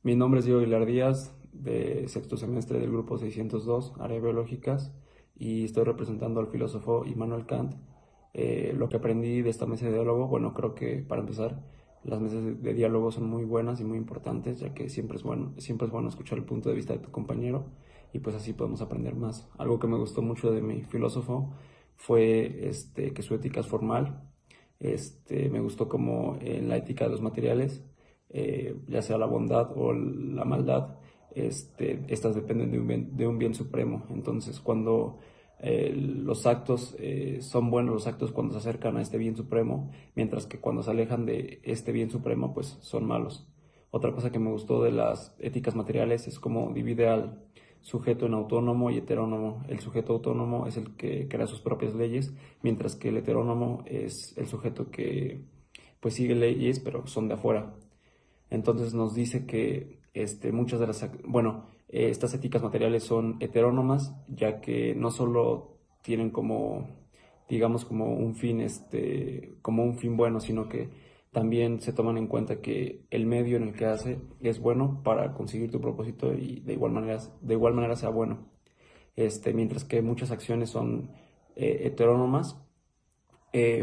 Mi nombre es Diego Aguilar Díaz, de sexto semestre del grupo 602, área biológicas, y estoy representando al filósofo Immanuel Kant. Lo que aprendí de esta mesa de diálogo, bueno, creo que para empezar, las mesas de diálogo son muy buenas y muy importantes, ya que siempre es bueno escuchar el punto de vista de tu compañero y pues así podemos aprender más. Algo que me gustó mucho de mi filósofo fue que su ética es formal. Me gustó como en la ética de los materiales, ya sea la bondad o la maldad, estas dependen de un bien supremo. Entonces, cuando los actos son buenos, los actos cuando se acercan a este bien supremo, mientras que cuando se alejan de este bien supremo, pues son malos. Otra cosa que me gustó de las éticas materiales es cómo divide al sujeto en autónomo y heterónomo. El sujeto autónomo es el que crea sus propias leyes, mientras que el heterónomo es el sujeto que pues sigue leyes, pero son de afuera. Entonces nos dice que muchas de estas éticas materiales son heterónomas, ya que no solo tienen como, digamos, como un fin bueno, sino que también se toman en cuenta que el medio en el que hace es bueno para conseguir tu propósito y de igual manera sea bueno. Mientras que muchas acciones son heterónomas,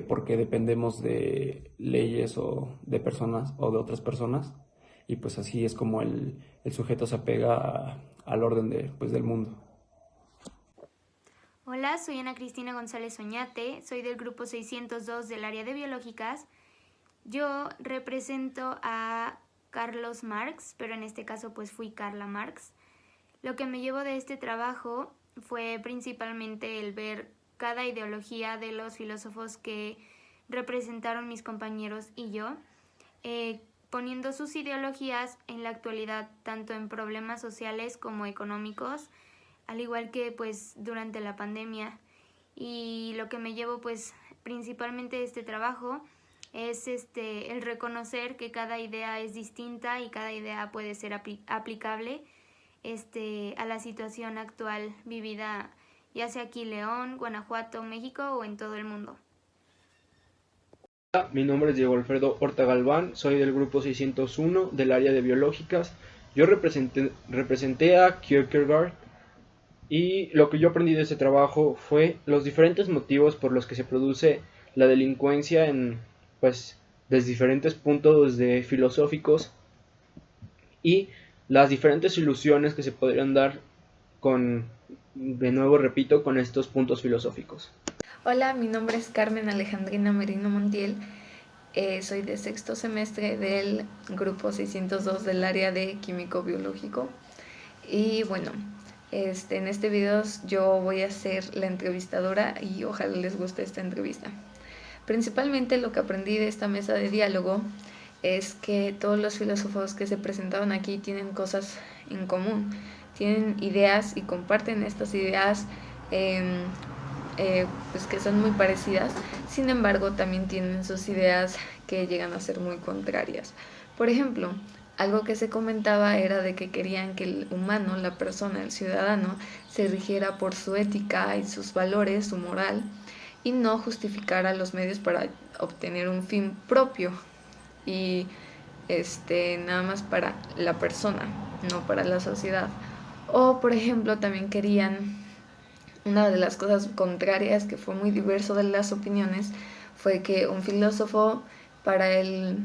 porque dependemos de leyes o de personas o de otras personas, y pues así es como el sujeto se apega al orden del mundo. Hola, soy Ana Cristina González Oñate, soy del grupo 602 del área de biológicas. Yo represento a Carlos Marx, pero en este caso pues fui Carla Marx. Lo que me llevo de este trabajo fue principalmente el ver cada ideología de los filósofos que representaron mis compañeros y yo, poniendo sus ideologías en la actualidad, tanto en problemas sociales como económicos, al igual que pues durante la pandemia. Y lo que me llevo pues principalmente de este trabajo es el reconocer que cada idea es distinta y cada idea puede ser aplicable a la situación actual vivida ya sea aquí León, Guanajuato, México o en todo el mundo. Mi nombre es Diego Alfredo Horta Galván, soy del grupo 601 del área de biológicas. Yo representé a Kierkegaard y lo que yo aprendí de ese trabajo fue los diferentes motivos por los que se produce la delincuencia pues, desde diferentes puntos filosóficos y las diferentes ilusiones que se podrían dar de nuevo repito, con estos puntos filosóficos. Hola, mi nombre es Carmen Alejandrina Merino Montiel. Soy de sexto semestre del grupo 602 del área de químico biológico. Y bueno, en este video yo voy a ser la entrevistadora y ojalá les guste esta entrevista. Principalmente lo que aprendí de esta mesa de diálogo es que todos los filósofos que se presentaron aquí tienen cosas en común, tienen ideas y comparten estas ideas pues que son muy parecidas, sin embargo también tienen sus ideas que llegan a ser muy contrarias. Por ejemplo, algo que se comentaba era de que querían que el humano, la persona, el ciudadano, se rigiera por su ética y sus valores, su moral, y no justificara los medios para obtener un fin propio y nada más para la persona, no para la sociedad. O por ejemplo también querían, una de las cosas contrarias que fue muy diverso de las opiniones fue que un filósofo para él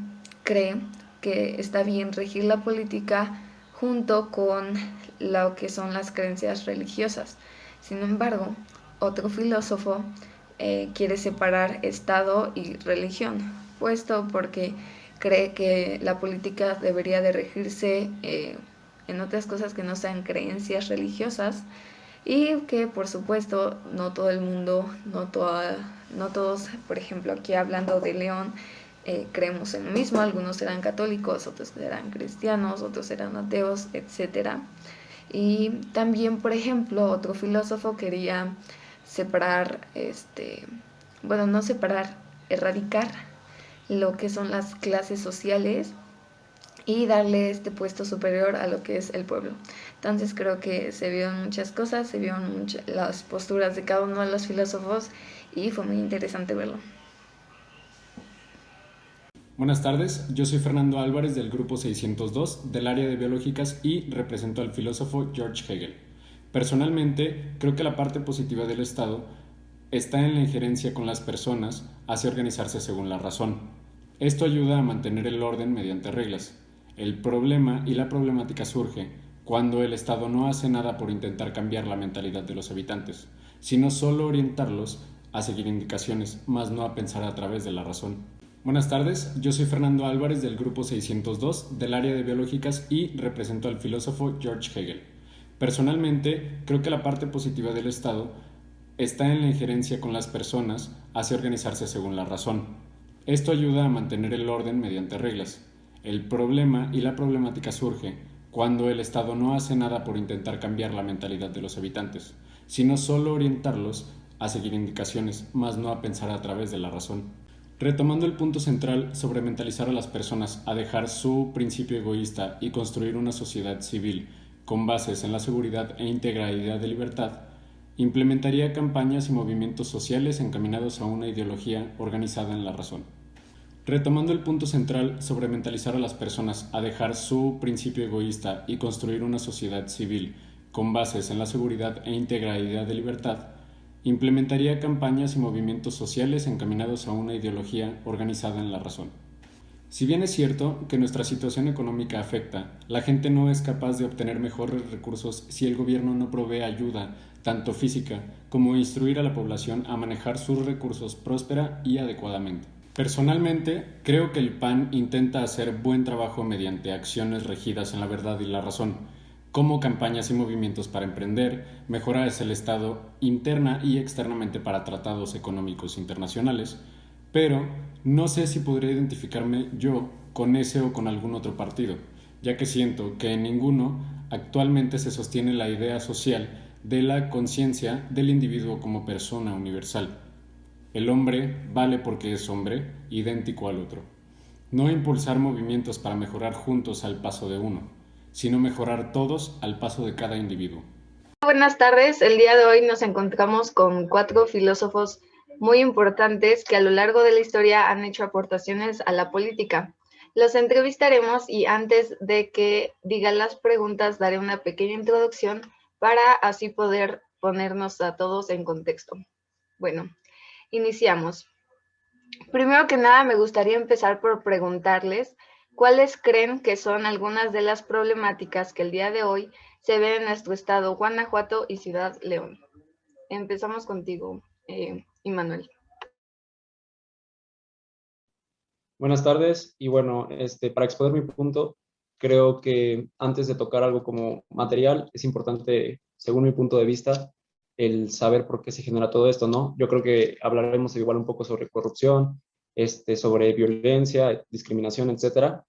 cree que está bien regir la política junto con lo que son las creencias religiosas. Sin embargo, otro filósofo quiere separar Estado y religión, puesto porque cree que la política debería de regirse en otras cosas que no sean creencias religiosas, y que por supuesto no todo el mundo, no todos, por ejemplo aquí hablando de León, creemos en lo mismo. Algunos serán católicos, otros serán cristianos, otros serán ateos, etcétera. Y también, por ejemplo, otro filósofo quería separar, bueno, no separar, erradicar lo que son las clases sociales y darle este puesto superior a lo que es el pueblo. Entonces creo que se vieron muchas cosas, se vieron las posturas de cada uno de los filósofos y fue muy interesante verlo. Buenas tardes, yo soy Fernando Álvarez del grupo 602 del área de biológicas y represento al filósofo George Hegel. Personalmente, creo que la parte positiva del Estado está en la injerencia con las personas hacia organizarse según la razón. Esto ayuda a mantener el orden mediante reglas. El problema y la problemática surge cuando el Estado no hace nada por intentar cambiar la mentalidad de los habitantes, sino solo orientarlos a seguir indicaciones, más no a pensar a través de la razón. Buenas tardes, yo soy Fernando Álvarez del grupo 602 del área de biológicas y represento al filósofo George Hegel. Personalmente, creo que la parte positiva del Estado está en la injerencia con las personas hacia organizarse según la razón. Esto ayuda a mantener el orden mediante reglas. El problema y la problemática surge cuando el Estado no hace nada por intentar cambiar la mentalidad de los habitantes, sino solo orientarlos a seguir indicaciones, más no a pensar a través de la razón. Retomando el punto central sobre mentalizar a las personas a dejar su principio egoísta y construir una sociedad civil con bases en la seguridad e integralidad de libertad, implementaría campañas y movimientos sociales encaminados a una ideología organizada en la razón. Retomando el punto central sobre mentalizar a las personas a dejar su principio egoísta y construir una sociedad civil con bases en la seguridad e integralidad de libertad, implementaría campañas y movimientos sociales encaminados a una ideología organizada en la razón. Si bien es cierto que nuestra situación económica afecta, la gente no es capaz de obtener mejores recursos si el gobierno no provee ayuda, tanto física como instruir a la población a manejar sus recursos próspera y adecuadamente. Personalmente, creo que el PAN intenta hacer buen trabajo mediante acciones regidas en la verdad y la razón, como campañas y movimientos para emprender, mejorar el Estado interna y externamente para tratados económicos internacionales, pero no sé si podría identificarme yo con ese o con algún otro partido, ya que siento que en ninguno actualmente se sostiene la idea social de la conciencia del individuo como persona universal. El hombre vale porque es hombre, idéntico al otro. No impulsar movimientos para mejorar juntos al paso de uno, sino mejorar todos al paso de cada individuo. Buenas tardes, el día de hoy nos encontramos con 4 filósofos muy importantes que a lo largo de la historia han hecho aportaciones a la política. Los entrevistaremos y antes de que digan las preguntas daré una pequeña introducción para así poder ponernos a todos en contexto. Bueno, iniciamos. Primero que nada, me gustaría empezar por preguntarles cuáles creen que son algunas de las problemáticas que el día de hoy se ven en nuestro estado Guanajuato y Ciudad León. Empezamos contigo, Immanuel. Buenas tardes y bueno, para exponer mi punto, creo que antes de tocar algo como material, es importante, según mi punto de vista, el saber por qué se genera todo esto, ¿no? Yo creo que hablaremos igual un poco sobre corrupción, sobre violencia, discriminación, etcétera,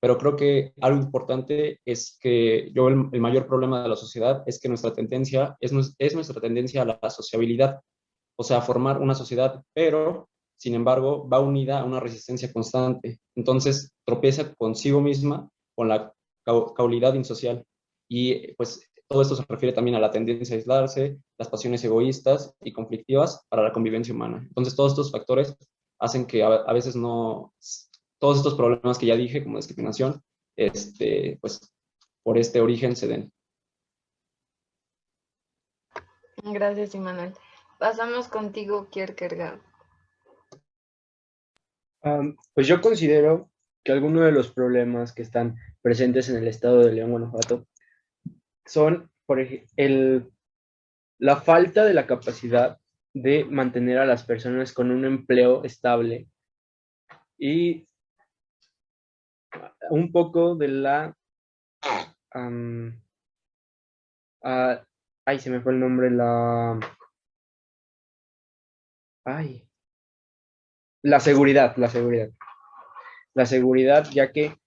pero creo que algo importante es que el mayor problema de la sociedad es que nuestra tendencia es nuestra tendencia a la sociabilidad, o sea, formar una sociedad, pero sin embargo va unida a una resistencia constante. Entonces tropieza consigo misma con la caulidad insocial. Y pues todo esto se refiere también a la tendencia a aislarse, las pasiones egoístas y conflictivas para la convivencia humana. Entonces todos estos factores hacen que a veces no, todos estos problemas que ya dije, como discriminación, pues por este origen se den. Gracias, Immanuel. Pasamos contigo, Kierkegaard. Pues yo considero que algunos de los problemas que están presentes en el estado de León, Guanajuato, son, por ejemplo, la falta de la capacidad de mantener a las personas con un empleo estable y un poco de la... ay, se me fue el nombre, ay, la seguridad, ya que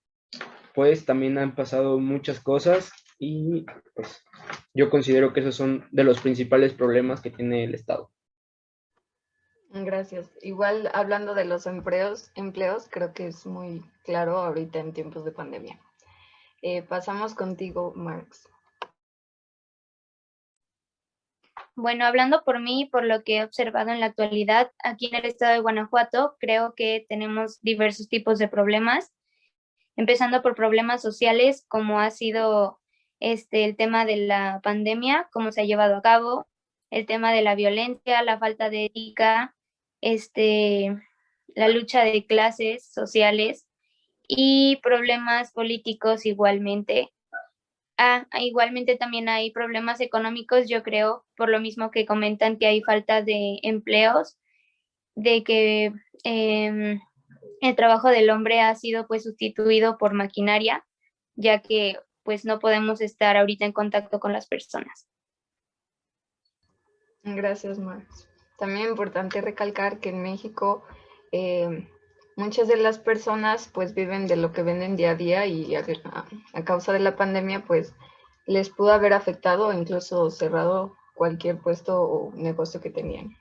pues también han pasado muchas cosas y pues yo considero que esos son de los principales problemas que tiene el Estado. Gracias. Igual hablando de los empleos, creo que es muy claro ahorita en tiempos de pandemia. Pasamos contigo, Marx. Bueno, hablando por mí, por lo que he observado en la actualidad, aquí en el estado de Guanajuato, creo que tenemos diversos tipos de problemas, empezando por problemas sociales, como ha sido el tema de la pandemia, cómo se ha llevado a cabo, el tema de la violencia, la falta de ética, la lucha de clases sociales y problemas políticos igualmente. Igualmente también hay problemas económicos, yo creo, por lo mismo que comentan que hay falta de empleos, de que el trabajo del hombre ha sido pues sustituido por maquinaria, ya que pues no podemos estar ahorita en contacto con las personas. Gracias, Max. También es importante recalcar que en México muchas de las personas pues viven de lo que venden día a día y a causa de la pandemia pues les pudo haber afectado o incluso cerrado cualquier puesto o negocio que tenían.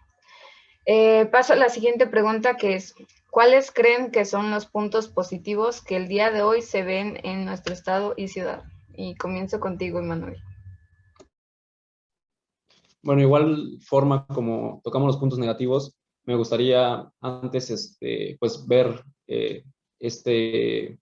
Paso a la siguiente pregunta, que es, ¿cuáles creen que son los puntos positivos que el día de hoy se ven en nuestro estado y ciudad? Y comienzo contigo, Emanuel. Bueno, igual forma como tocamos los puntos negativos, me gustaría antes pues ver este,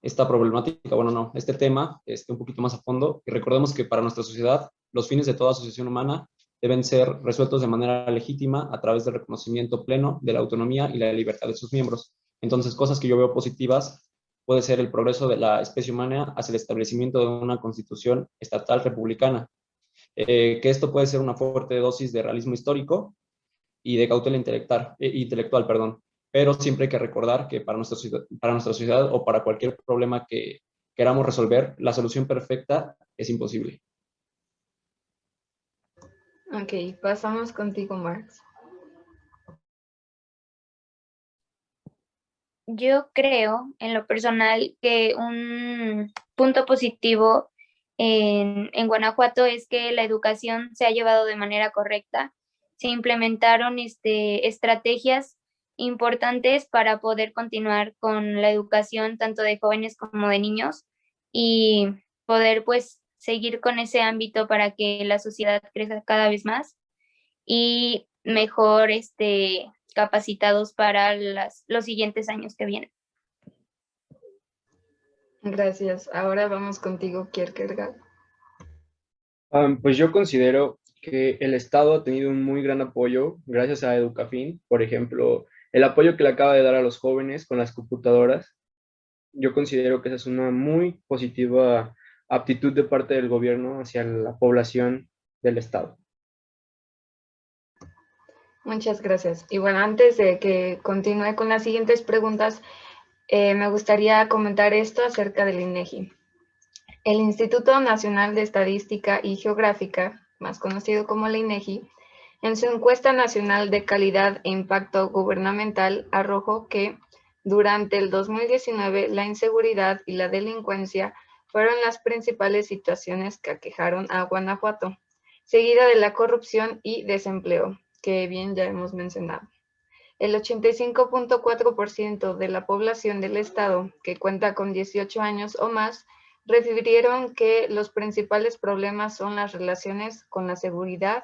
esta problemática, bueno, no, este tema un poquito más a fondo, y recordemos que para nuestra sociedad los fines de toda asociación humana deben ser resueltos de manera legítima a través del reconocimiento pleno de la autonomía y la libertad de sus miembros. Entonces, cosas que yo veo positivas puede ser el progreso de la especie humana hacia el establecimiento de una constitución estatal republicana, que esto puede ser una fuerte dosis de realismo histórico y de cautela intelectual, perdón. Pero siempre hay que recordar que para nuestra sociedad o para cualquier problema que queramos resolver, la solución perfecta es imposible. Ok, pasamos contigo, Max. Yo creo, en lo personal, que un punto positivo en Guanajuato es que la educación se ha llevado de manera correcta. Se implementaron estrategias importantes para poder continuar con la educación tanto de jóvenes como de niños y poder pues seguir con ese ámbito para que la sociedad crezca cada vez más y mejor capacitados para los siguientes años que vienen. Gracias. Ahora vamos contigo, Kierkegaard. Pues yo considero que el Estado ha tenido un muy gran apoyo gracias a Educafin, por ejemplo, el apoyo que le acaba de dar a los jóvenes con las computadoras. Yo considero que esa es una muy positiva aptitud de parte del gobierno hacia la población del Estado. Muchas gracias. Y bueno, antes de que continúe con las siguientes preguntas, me gustaría comentar esto acerca del INEGI. El Instituto Nacional de Estadística y Geográfica, más conocido como el INEGI, en su encuesta nacional de calidad e impacto gubernamental arrojó que durante el 2019 la inseguridad y la delincuencia fueron las principales situaciones que aquejaron a Guanajuato, seguida de la corrupción y desempleo, que bien ya hemos mencionado. El 85.4% de la población del estado, que cuenta con 18 años o más, refirieron que los principales problemas son las relaciones con la seguridad,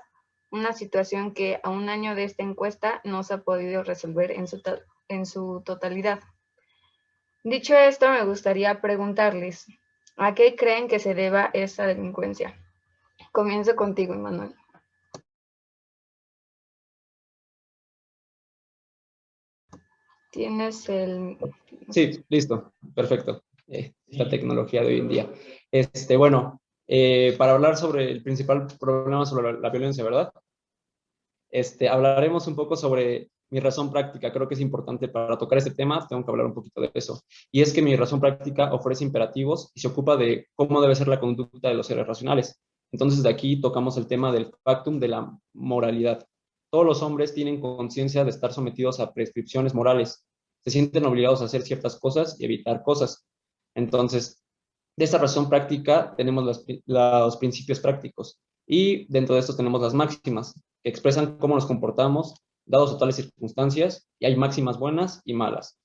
una situación que a un año de esta encuesta no se ha podido resolver en su totalidad. Dicho esto, me gustaría preguntarles, ¿a qué creen que se deba esta delincuencia? Comienzo contigo, Emanuel. Tienes el... Sí, listo, perfecto. La tecnología de hoy en día. Bueno, para hablar sobre el principal problema sobre la violencia, ¿verdad? Hablaremos un poco sobre mi razón práctica. Creo que es importante para tocar este tema, tengo que hablar un poquito de eso. Y es que mi razón práctica ofrece imperativos y se ocupa de cómo debe ser la conducta de los seres racionales. Entonces, de aquí tocamos el tema del factum de la moralidad. Todos los hombres tienen conciencia de estar sometidos a prescripciones morales. Se sienten obligados a hacer ciertas cosas y evitar cosas. Entonces, de esta razón práctica tenemos los principios prácticos. Y dentro de estos tenemos las máximas, que expresan cómo nos comportamos dados a tales circunstancias, y hay máximas buenas y malas.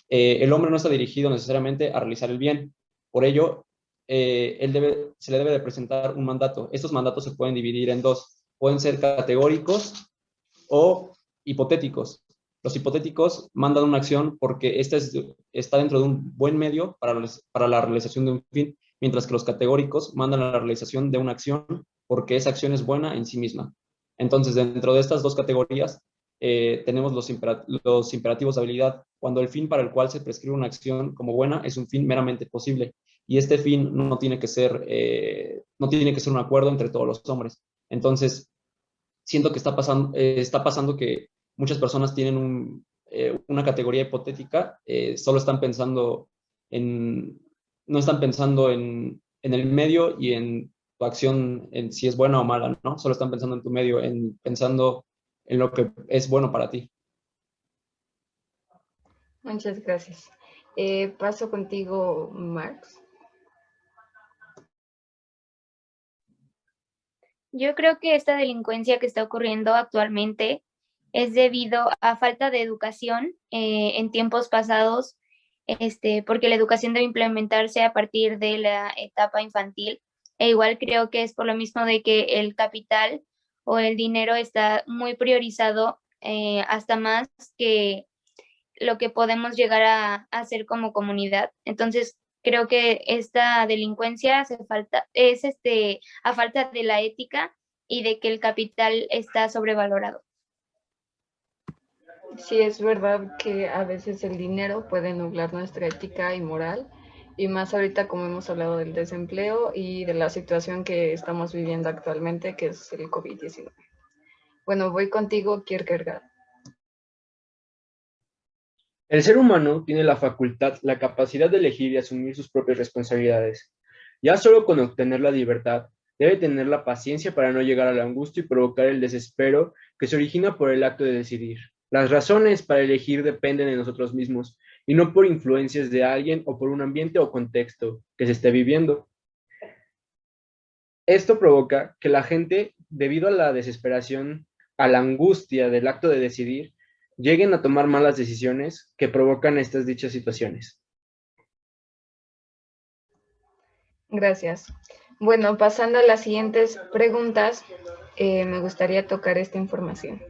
El hombre no está dirigido necesariamente a realizar el bien, por ello, se le debe de presentar un mandato. Estos mandatos se pueden dividir en dos. pueden ser categóricos o hipotéticos. Los hipotéticos mandan una acción porque esta está dentro de un buen medio para la realización de un fin, mientras que los categóricos mandan a la realización de una acción porque esa acción es buena en sí misma. Entonces, dentro de estas dos categorías, tenemos los imperativos de habilidad, cuando el fin para el cual se prescribe una acción como buena es un fin meramente posible, y este fin no tiene que ser un acuerdo entre todos los hombres. Entonces, siento que está pasando que muchas personas tienen una categoría hipotética, solo están pensando no están pensando en el medio y en tu acción, en si es buena o mala, ¿no? Solo están pensando en tu medio, pensando en lo que es bueno para ti. Muchas gracias. Paso contigo, Marx. Yo creo que esta delincuencia que está ocurriendo actualmente es debido a falta de educación en tiempos pasados, porque la educación debe implementarse a partir de la etapa infantil. E igual creo que es por lo mismo de que el capital o el dinero está muy priorizado, hasta más que lo que podemos llegar a hacer como comunidad. Entonces, creo que esta delincuencia es a falta de la ética y de que el capital está sobrevalorado. Sí, es verdad que a veces el dinero puede nublar nuestra ética y moral, y más ahorita como hemos hablado del desempleo y de la situación que estamos viviendo actualmente, que es el COVID-19. Bueno, voy contigo, Kierkegaard. El ser humano tiene la facultad, la capacidad de elegir y asumir sus propias responsabilidades. Ya solo con obtener la libertad, debe tener la paciencia para no llegar a la angustia y provocar el desespero que se origina por el acto de decidir. Las razones para elegir dependen de nosotros mismos y no por influencias de alguien o por un ambiente o contexto que se esté viviendo. Esto provoca que la gente, debido a la desesperación, a la angustia del acto de decidir, lleguen a tomar malas decisiones que provocan estas dichas situaciones. Gracias. Bueno, pasando a las siguientes preguntas, me gustaría tocar esta información.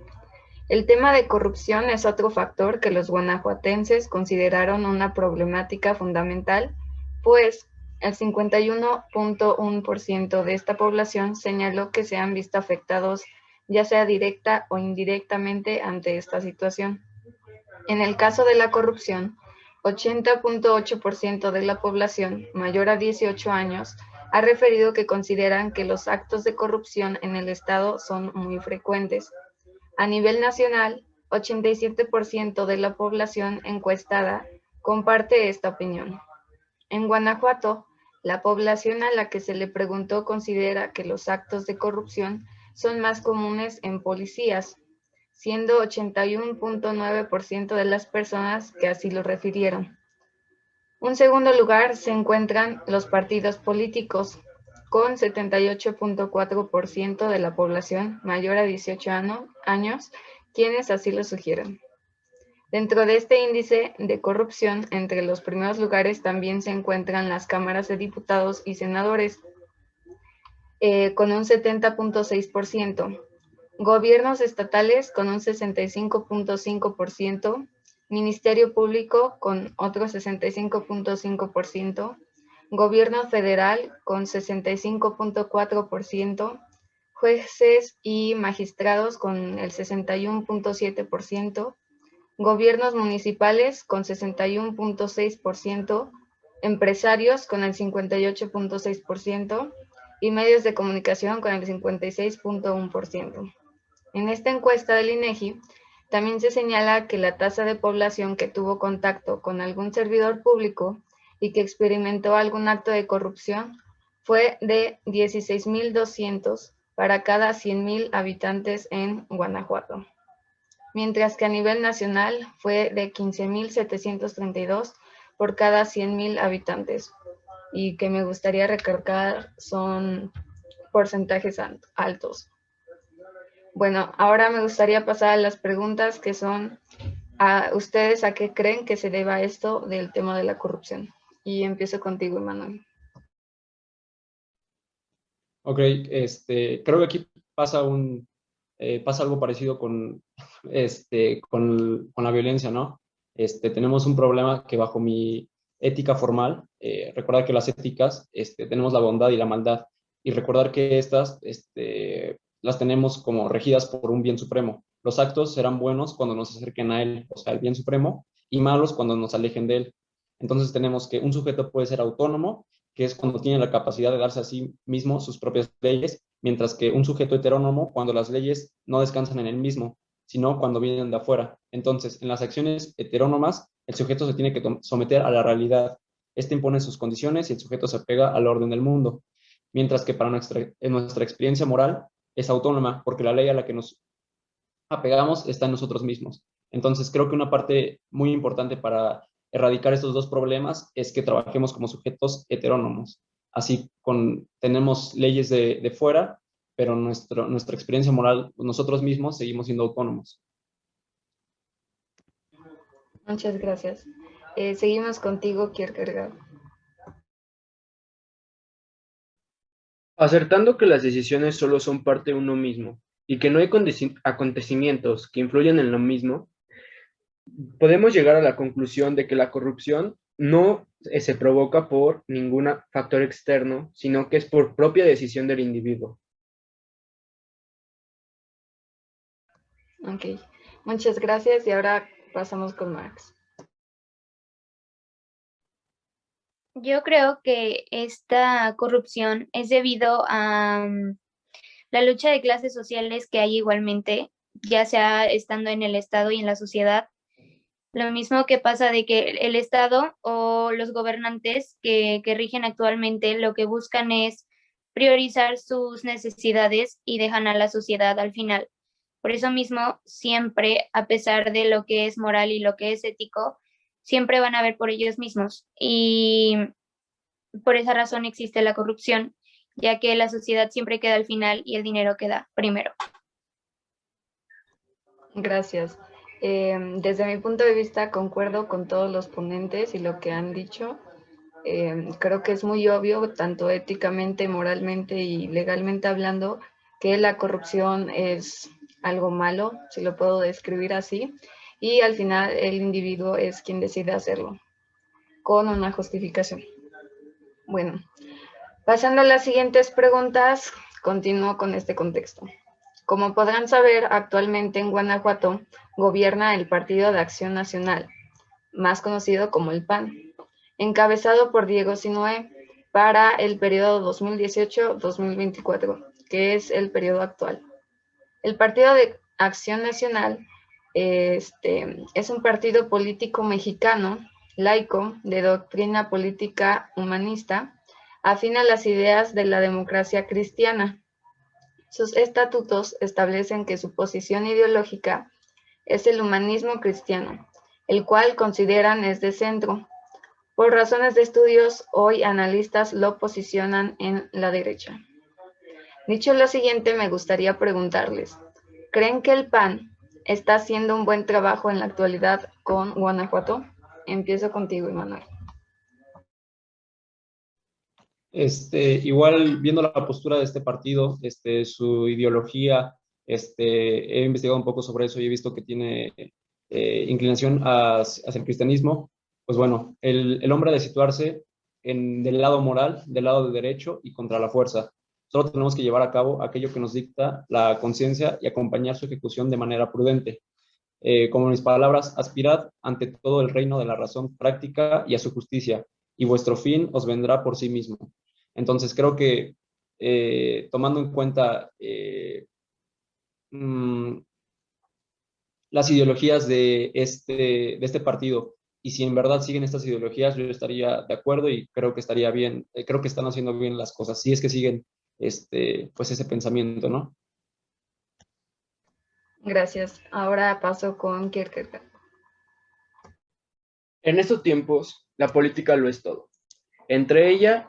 El tema de corrupción es otro factor que los guanajuatenses consideraron una problemática fundamental, pues el 51.1% de esta población señaló que se han visto afectados ya sea directa o indirectamente ante esta situación. En el caso de la corrupción, 80.8% de la población mayor a 18 años ha referido que consideran que los actos de corrupción en el Estado son muy frecuentes. A nivel nacional, 87% de la población encuestada comparte esta opinión. En Guanajuato, la población a la que se le preguntó considera que los actos de corrupción son más comunes en policías, siendo 81.9% de las personas que así lo refirieron. En segundo lugar se encuentran los partidos políticos, con 78.4% de la población mayor a 18 años, quienes así lo sugieren. Dentro de este índice de corrupción, entre los primeros lugares también se encuentran las cámaras de diputados y senadores, con un 70.6%, gobiernos estatales con un 65.5%, Ministerio Público con otro 65.5%, Gobierno Federal con 65.4%, jueces y magistrados con el 61.7%, gobiernos municipales con 61.6%, empresarios con el 58.6% y medios de comunicación con el 56.1%. En esta encuesta del INEGI, también se señala que la tasa de población que tuvo contacto con algún servidor público y que experimentó algún acto de corrupción fue de 16.200 para cada 100.000 habitantes en Guanajuato, mientras que a nivel nacional fue de 15.732 por cada 100.000 habitantes, y que me gustaría recalcar son porcentajes altos. Bueno, ahora me gustaría pasar a las preguntas que son a ustedes a qué creen que se deba esto del tema de la corrupción. Y empiezo contigo, Emanuel. Ok, creo que aquí pasa algo parecido con la violencia, ¿no? Tenemos un problema que bajo mi ética formal, recordar que las éticas, tenemos la bondad y la maldad, y recordar que estas, las tenemos como regidas por un bien supremo. Los actos serán buenos cuando nos acerquen a él, o sea, el bien supremo, y malos cuando nos alejen de él. Entonces tenemos que un sujeto puede ser autónomo, que es cuando tiene la capacidad de darse a sí mismo sus propias leyes, mientras que un sujeto heterónomo, cuando las leyes no descansan en él mismo, sino cuando vienen de afuera. Entonces, en las acciones heterónomas, el sujeto se tiene que someter a la realidad. Este impone sus condiciones y el sujeto se apega al orden del mundo. Mientras que en nuestra experiencia moral es autónoma, porque la ley a la que nos apegamos está en nosotros mismos. Entonces, creo que una parte muy importante para erradicar estos dos problemas es que trabajemos como sujetos heterónomos. Así tenemos leyes de fuera, pero nuestra experiencia moral, nosotros mismos seguimos siendo autónomos. Muchas gracias. Seguimos contigo, Kierkegaard. Acertando que las decisiones solo son parte de uno mismo y que no hay acontecimientos que influyen en lo mismo, podemos llegar a la conclusión de que la corrupción no se provoca por ningún factor externo, sino que es por propia decisión del individuo. Ok, muchas gracias y ahora pasamos con Marx. Yo creo que esta corrupción es debido a la lucha de clases sociales que hay igualmente, ya sea estando en el Estado y en la sociedad. Lo mismo que pasa de que el Estado o los gobernantes que rigen actualmente lo que buscan es priorizar sus necesidades y dejan a la sociedad al final. Por eso mismo, siempre, a pesar de lo que es moral y lo que es ético, siempre van a ver por ellos mismos. Y por esa razón existe la corrupción, ya que la sociedad siempre queda al final y el dinero queda primero. Gracias. Desde mi punto de vista, concuerdo con todos los ponentes y lo que han dicho. Creo que es muy obvio, tanto éticamente, moralmente y legalmente hablando, que la corrupción es algo malo, si lo puedo describir así, y al final el individuo es quien decide hacerlo, con una justificación. Bueno, pasando a las siguientes preguntas, continúo con este contexto. Como podrán saber, actualmente en Guanajuato gobierna el Partido de Acción Nacional, más conocido como el PAN, encabezado por Diego Sinue para el periodo 2018-2024, que es el periodo actual. El Partido de Acción Nacional es un partido político mexicano, laico, de doctrina política humanista, afín a las ideas de la democracia cristiana. Sus estatutos establecen que su posición ideológica es el humanismo cristiano, el cual consideran es de centro. Por razones de estudios, hoy analistas lo posicionan en la derecha. Dicho lo siguiente, me gustaría preguntarles, ¿creen que el PAN está haciendo un buen trabajo en la actualidad con Guanajuato? Empiezo contigo, Emanuel. Igual viendo la postura de este partido, su ideología, he investigado un poco sobre eso y he visto que tiene inclinación hacia el cristianismo. Pues bueno, el hombre ha de situarse del lado moral, del lado de derecho y contra la fuerza. Solo tenemos que llevar a cabo aquello que nos dicta la conciencia y acompañar su ejecución de manera prudente. Como mis palabras, aspirad ante todo el reino de la razón práctica y a su justicia, y vuestro fin os vendrá por sí mismo. Entonces creo que tomando en cuenta las ideologías de este partido, y si en verdad siguen estas ideologías, yo estaría de acuerdo y creo que estaría bien, creo que están haciendo bien las cosas, si es que siguen pues ese pensamiento, ¿no? Gracias. Ahora paso con Kierkegaard. En estos tiempos, la política lo es todo. Entre ella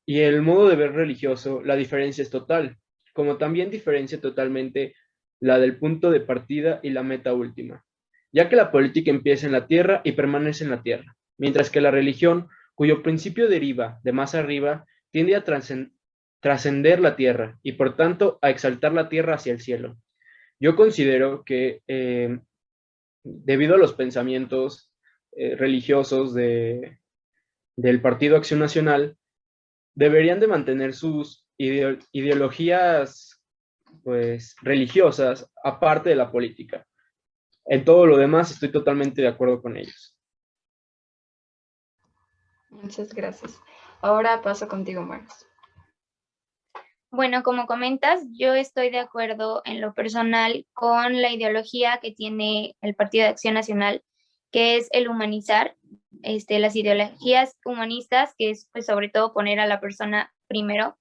y el modo de ver religioso, la diferencia es total, como también diferencia totalmente la del punto de partida y la meta última, ya que la política empieza en la tierra y permanece en la tierra, mientras que la religión, cuyo principio deriva de más arriba, tiende a trascender la tierra y por tanto a exaltar la tierra hacia el cielo. Yo considero que debido a los pensamientos religiosos del Partido Acción Nacional, deberían de mantener sus ideologías pues, religiosas aparte de la política. En todo lo demás estoy totalmente de acuerdo con ellos. Muchas gracias. Ahora paso contigo, Marx. Bueno, como comentas, yo estoy de acuerdo en lo personal con la ideología que tiene el Partido de Acción Nacional, que es el humanizar, las ideologías humanistas, que es pues sobre todo poner a la persona primero,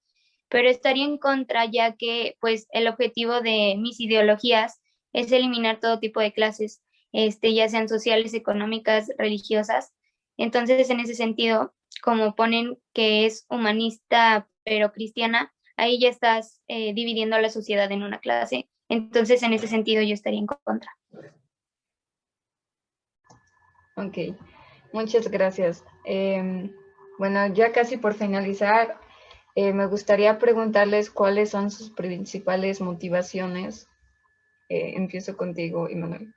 pero estaría en contra ya que pues el objetivo de mis ideologías es eliminar todo tipo de clases, ya sean sociales, económicas, religiosas. Entonces, en ese sentido, como ponen que es humanista pero cristiana, ahí ya estás dividiendo a la sociedad en una clase. Entonces, en ese sentido, yo estaría en contra. Ok, muchas gracias. Bueno, ya casi por finalizar, me gustaría preguntarles cuáles son sus principales motivaciones. Empiezo contigo, Immanuel.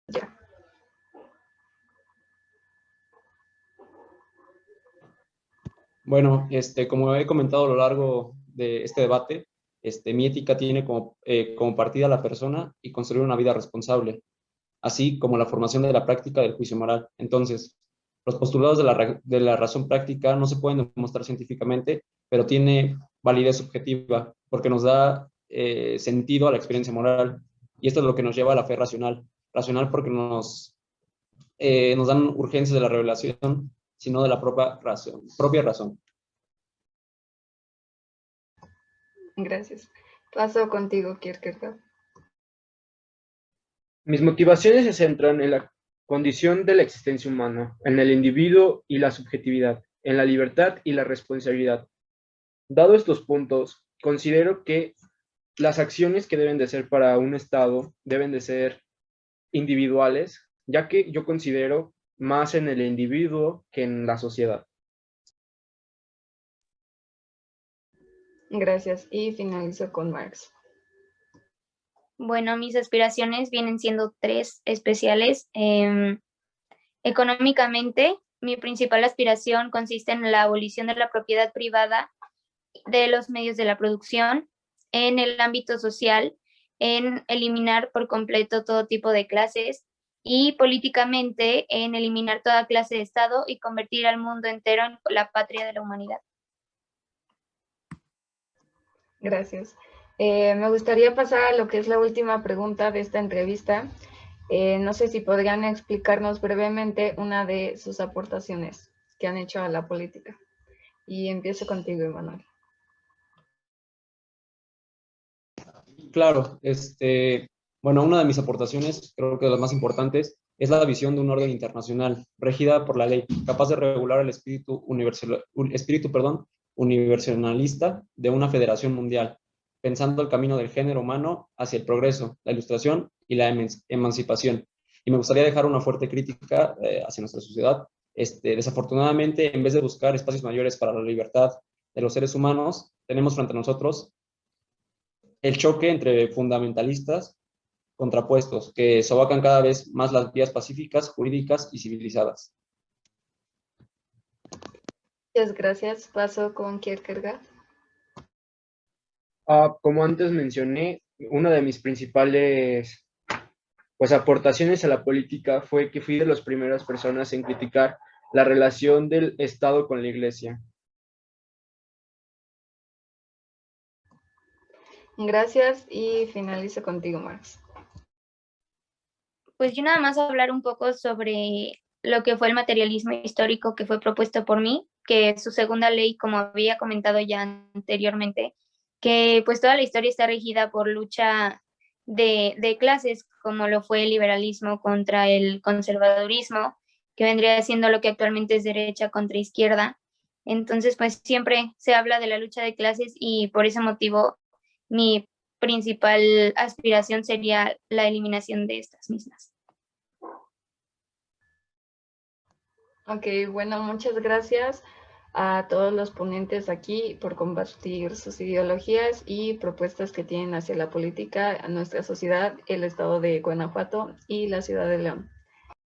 Ya. Bueno, como he comentado a lo largo de este debate, mi ética tiene como partida la persona y construir una vida responsable, así como la formación de la práctica del juicio moral. Entonces, los postulados de la razón práctica no se pueden demostrar científicamente, pero tiene validez subjetiva porque nos da sentido a la experiencia moral. Y esto es lo que nos lleva a la fe racional. Racional porque nos dan urgencias de la revelación, sino de la propia razón. Gracias. Paso contigo, Kierkegaard. Mis motivaciones se centran en la condición de la existencia humana, en el individuo y la subjetividad, en la libertad y la responsabilidad. Dado estos puntos, considero que las acciones que deben de ser para un Estado deben de ser individuales, ya que yo considero más en el individuo que en la sociedad. Gracias. Y finalizo con Marx. Bueno, mis aspiraciones vienen siendo tres especiales. Económicamente, mi principal aspiración consiste en la abolición de la propiedad privada de los medios de la producción, en el ámbito social, en eliminar por completo todo tipo de clases y políticamente en eliminar toda clase de Estado y convertir al mundo entero en la patria de la humanidad. Gracias. Me gustaría pasar a lo que es la última pregunta de esta entrevista. No sé si podrían explicarnos brevemente una de sus aportaciones que han hecho a la política. Y empiezo contigo, Emanuel. Claro, bueno, una de mis aportaciones, creo que de las más importantes, es la visión de un orden internacional, regida por la ley, capaz de regular el universalista de una federación mundial, pensando el camino del género humano hacia el progreso, la ilustración y la emancipación. Y me gustaría dejar una fuerte crítica hacia nuestra sociedad. Desafortunadamente, en vez de buscar espacios mayores para la libertad de los seres humanos, tenemos frente a nosotros el choque entre fundamentalistas contrapuestos que sobacan cada vez más las vías pacíficas, jurídicas y civilizadas. Muchas gracias. Paso con Kierkegaard. Como antes mencioné, una de mis principales aportaciones a la política fue que fui de las primeras personas en criticar la relación del Estado con la Iglesia. Gracias y finalizo contigo, Marx. Pues yo nada más hablar un poco sobre lo que fue el materialismo histórico que fue propuesto por mí, que su segunda ley, como había comentado ya anteriormente, que pues toda la historia está regida por lucha de clases, como lo fue el liberalismo contra el conservadurismo, que vendría siendo lo que actualmente es derecha contra izquierda. Entonces, pues siempre se habla de la lucha de clases y por ese motivo mi principal aspiración sería la eliminación de estas mismas. Ok, bueno, muchas gracias a todos los ponentes aquí por compartir sus ideologías y propuestas que tienen hacia la política, a nuestra sociedad, el estado de Guanajuato y la ciudad de León.